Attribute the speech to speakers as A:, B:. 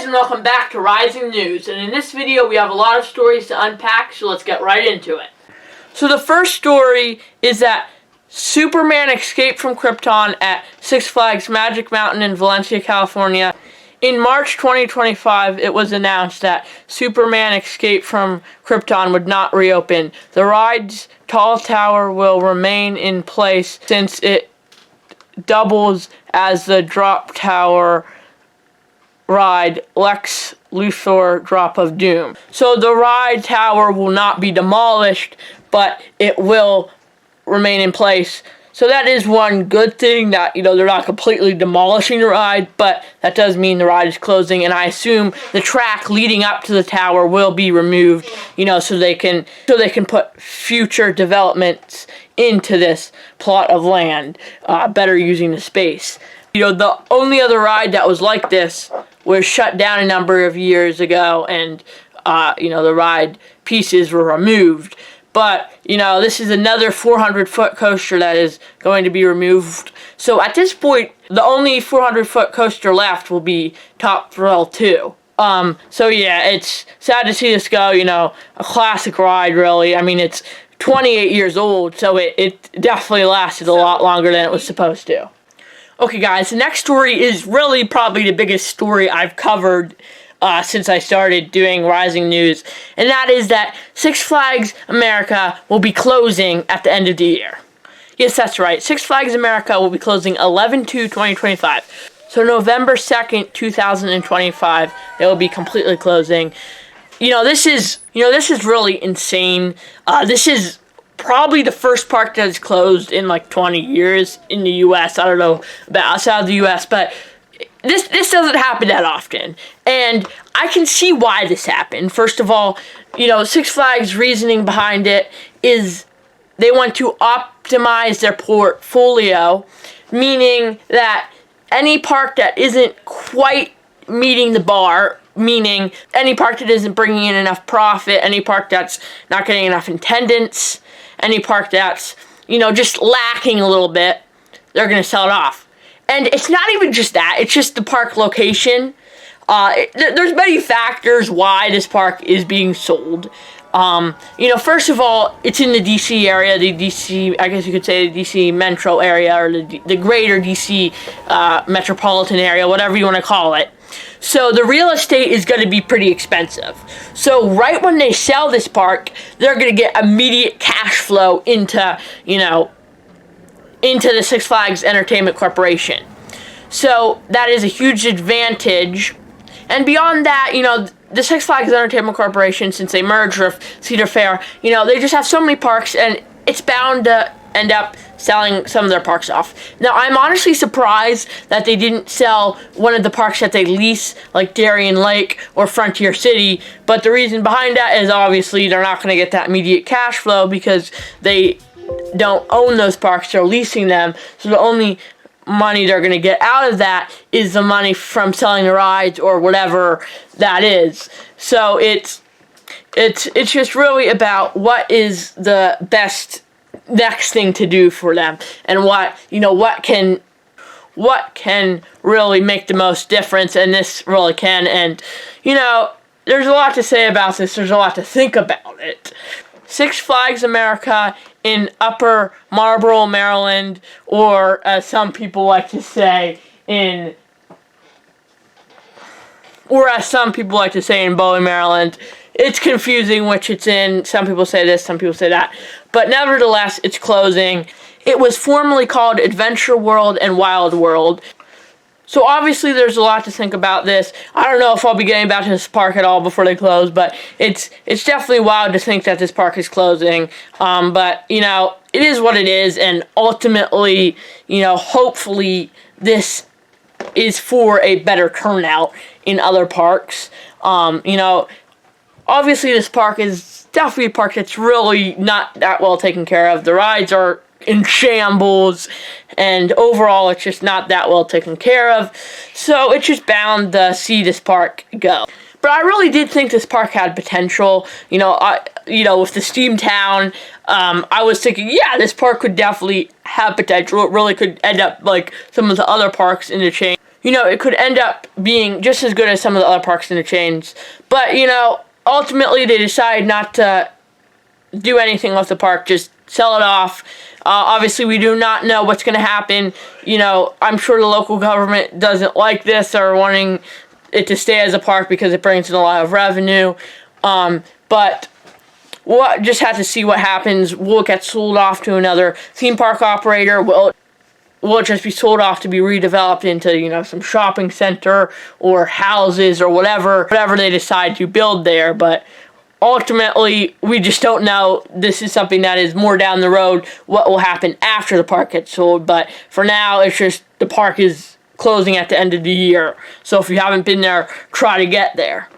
A: guys, and welcome back to Rising News. And in this video we have a lot of stories to unpack, so let's get right into it. So the first story is that Superman escaped from Krypton at Six Flags Magic Mountain in Valencia, California. In March 2025, it was announced that Superman Escape from Krypton would not reopen. The ride's tall tower will remain in place since it doubles as the drop tower ride Lex Luthor Drop of Doom. So the ride tower will not be demolished, but it will remain in place. So that is one good thing, that they're not completely demolishing the ride, but that does mean the ride is closing, and I assume the track leading up to the tower will be removed, so they can put future developments into this plot of land, better using the space. The only other ride that was like this was shut down a number of years ago, and the ride pieces were removed. But, this is another 400-foot coaster that is going to be removed. So at this point, the only 400-foot coaster left will be Top Thrill 2. So yeah, it's sad to see this go, a classic ride, really. I mean, it's 28 years old, so it definitely lasted a lot longer than it was supposed to. Okay, guys, the next story is really probably the biggest story I've covered since I started doing Rising News, and that is that Six Flags America will be closing at the end of the year. Yes, that's right. Six Flags America will be closing 11/2/2025. So November 2nd, 2025, they will be completely closing. This is really insane. This is probably the first park that is closed in like 20 years in the U.S. I don't know about outside of the U.S., but this doesn't happen that often, and I can see why this happened. First of all, Six Flags' reasoning behind it is they want to optimize their portfolio, meaning that any park that isn't quite meeting the bar, meaning any park that isn't bringing in enough profit, any park that's not getting enough attendance, any park that's, just lacking a little bit, they're going to sell it off. And it's not even just that, it's just the park location. There's many factors why this park is being sold. First of all, it's in the DC area, the DC, I guess you could say the DC metro area, or the greater DC metropolitan area, whatever you want to call it. So the real estate is going to be pretty expensive. So right when they sell this park, they're going to get immediate cash flow into the Six Flags Entertainment Corporation. So that is a huge advantage. And beyond that, the Six Flags Entertainment Corporation, since they merged with Cedar Fair, they just have so many parks, and it's bound to end up selling some of their parks off. Now, I'm honestly surprised that they didn't sell one of the parks that they lease, like Darien Lake or Frontier City, but the reason behind that is obviously they're not going to get that immediate cash flow because they don't own those parks, they're leasing them, so the only money they're going to get out of that is the money from selling the rides or whatever that is. So it's just really about what is the best next thing to do for them, and what can really make the most difference, and this really can. And there's a lot to say about this, there's a lot to think about it. Six Flags America in Upper Marlboro, Maryland, or as some people like to say in Bowie, Maryland. It's confusing which it's in. Some people say this, some people say that. But nevertheless, it's closing. It was formerly called Adventure World and Wild World. So obviously there's a lot to think about this. I don't know if I'll be getting back to this park at all before they close, but it's definitely wild to think that this park is closing. But it is what it is, and ultimately, hopefully this is for a better turnout in other parks. Obviously this park is definitely a park that's really not that well taken care of. The rides are in shambles, and overall it's just not that well taken care of, so it's just bound to see this park go. But I really did think this park had potential. With the Steam Town, I was thinking, yeah, this park could definitely have potential. It really could end up like some of the other parks in the chain. it could end up being just as good as some of the other parks in the chains. But, ultimately they decide not to do anything with the park, just sell it off. Obviously, we do not know what's going to happen. I'm sure the local government doesn't like this or wanting it to stay as a park because it brings in a lot of revenue. But we'll just have to see what happens. Will it get sold off to another theme park operator? Will it just be sold off to be redeveloped into, some shopping center or houses or whatever they decide to build there? But ultimately, we just don't know. This is something that is more down the road, what will happen after the park gets sold. But for now, it's just the park is closing at the end of the year. So if you haven't been there, try to get there.